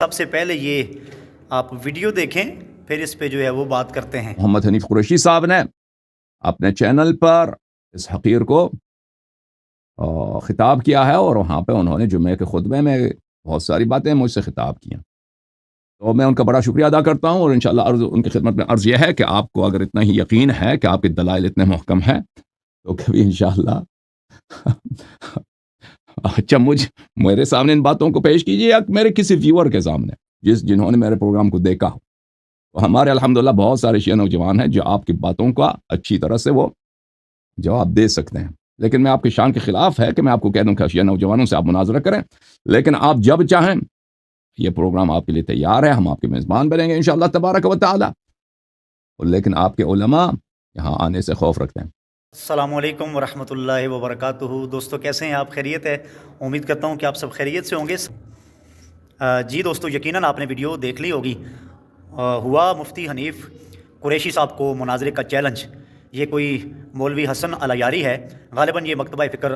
سب سے پہلے یہ آپ ویڈیو دیکھیں، پھر اس پہ جو ہے وہ بات کرتے ہیں۔ محمد حنیف قریشی صاحب نے اپنے چینل پر اس حقیر کو خطاب کیا ہے، اور وہاں پہ انہوں نے جمعے کے خطبے میں بہت ساری باتیں مجھ سے خطاب کی ہیں، تو میں ان کا بڑا شکریہ ادا کرتا ہوں، اور انشاءاللہ ان کی خدمت میں عرض یہ ہے کہ آپ کو اگر اتنا ہی یقین ہے کہ آپ کے دلائل اتنے محکم ہیں تو کبھی انشاءاللہ اچھا میرے سامنے ان باتوں کو پیش کیجیے، یا میرے کسی ویور کے سامنے جنہوں نے میرے پروگرام کو دیکھا ہو۔ تو ہمارے الحمدللہ بہت سارے شیعہ نوجوان ہیں جو آپ کی باتوں کا اچھی طرح سے وہ جواب دے سکتے ہیں، لیکن میں آپ کی شان کے خلاف ہے کہ میں آپ کو کہہ دوں کہ شیعہ نوجوانوں سے آپ مناظرہ کریں، لیکن آپ جب چاہیں یہ پروگرام آپ کے لیے تیار ہے، ہم آپ کے میزبان بنیں گے انشاءاللہ تبارک و تعالی، لیکن آپ کے علماء یہاں آنے سے خوف رکھتے ہیں۔ السلام علیکم ورحمۃ اللہ وبرکاتہ۔ دوستو کیسے ہیں آپ؟ خیریت ہے؟ امید کرتا ہوں کہ آپ سب خیریت سے ہوں گے۔ جی دوستو، یقیناً آپ نے ویڈیو دیکھ لی ہوگی۔ ہوا مفتی حنیف قریشی صاحب کو مناظرے کا چیلنج۔ یہ کوئی مولوی حسن العیاری ہے، غالباً یہ مکتبہ فکر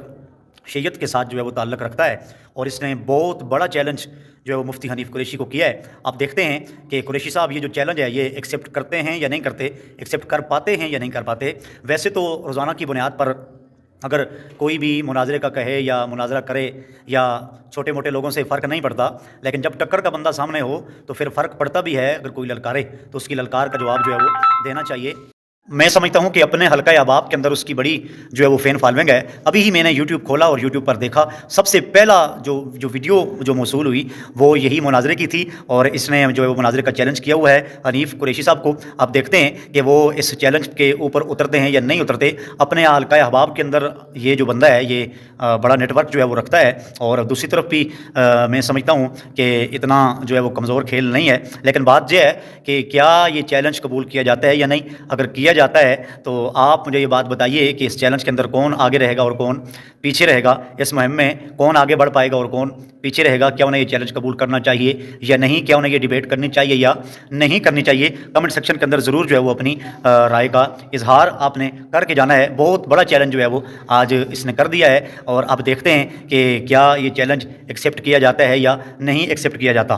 شیعت کے ساتھ جو ہے وہ تعلق رکھتا ہے، اور اس نے بہت بڑا چیلنج جو ہے وہ مفتی حنیف قریشی کو کیا ہے۔ آپ دیکھتے ہیں کہ قریشی صاحب یہ جو چیلنج ہے یہ ایکسیپٹ کرتے ہیں یا نہیں کرتے، ایکسیپٹ کر پاتے ہیں یا نہیں کر پاتے۔ ویسے تو روزانہ کی بنیاد پر اگر کوئی بھی مناظرے کا کہے یا مناظرہ کرے یا چھوٹے موٹے لوگوں سے فرق نہیں پڑتا، لیکن جب ٹکر کا بندہ سامنے ہو تو پھر فرق پڑتا بھی ہے۔ اگر کوئی للکارے تو اس کی للکار کا جواب جو ہے وہ دینا چاہیے۔ میں سمجھتا ہوں کہ اپنے حلقہ احباب کے اندر اس کی بڑی جو ہے وہ فین فالوئنگ ہے۔ ابھی ہی میں نے یوٹیوب کھولا اور یوٹیوب پر دیکھا، سب سے پہلا جو ویڈیو جو موصول ہوئی وہ یہی مناظرے کی تھی، اور اس نے جو ہے وہ مناظرے کا چیلنج کیا ہوا ہے حنیف قریشی صاحب کو۔ آپ دیکھتے ہیں کہ وہ اس چیلنج کے اوپر اترتے ہیں یا نہیں اترتے۔ اپنے حلقہ احباب کے اندر یہ جو بندہ ہے یہ بڑا نیٹ ورک جو ہے وہ رکھتا ہے، اور دوسری طرف بھی میں سمجھتا ہوں کہ اتنا جو ہے وہ کمزور کھیل نہیں ہے، لیکن بات یہ ہے کہ کیا یہ چیلنج قبول کیا جاتا ہے یا نہیں۔ اگر کیا جاتا ہے تو آپ مجھے یہ بات بتائیے کہ اس چیلنج کے اندر کون آگے رہے گا اور کون پیچھے رہے گا، اس مہم میں کون آگے بڑھ پائے گا اور کون پیچھے رہے گا۔ کیا انہیں یہ چیلنج قبول کرنا چاہیے یا نہیں، کیا انہیں یہ ڈیبیٹ کرنی چاہیے یا نہیں کرنی چاہیے۔ کمنٹ سیکشن کے اندر ضرور جو ہے وہ اپنی رائے کا اظہار آپ نے کر کے جانا ہے۔ بہت بڑا چیلنج جو ہے وہ آج اس نے کر دیا ہے، اور آپ دیکھتے ہیں کہ کیا یہ چیلنج ایکسیپٹ کیا جاتا ہے یا نہیں ایکسیپٹ کیا جاتا۔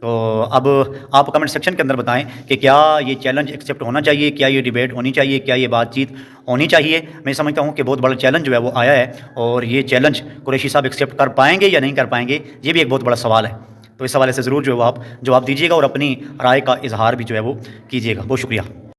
تو اب آپ کمنٹ سیکشن کے اندر بتائیں کہ کیا یہ چیلنج ایکسیپٹ ہونا چاہیے، کیا یہ ڈیبیٹ ہونی چاہیے، کیا یہ بات چیت ہونی چاہیے۔ میں سمجھتا ہوں کہ بہت بڑا چیلنج جو ہے وہ آیا ہے، اور یہ چیلنج قریشی صاحب ایکسیپٹ کر پائیں گے یا نہیں کر پائیں گے، یہ بھی ایک بہت بڑا سوال ہے۔ تو اس حوالے سے ضرور جو ہے وہ آپ جواب دیجیے گا اور اپنی رائے کا اظہار بھی جو ہے وہ کیجیے گا۔ بہت شکریہ۔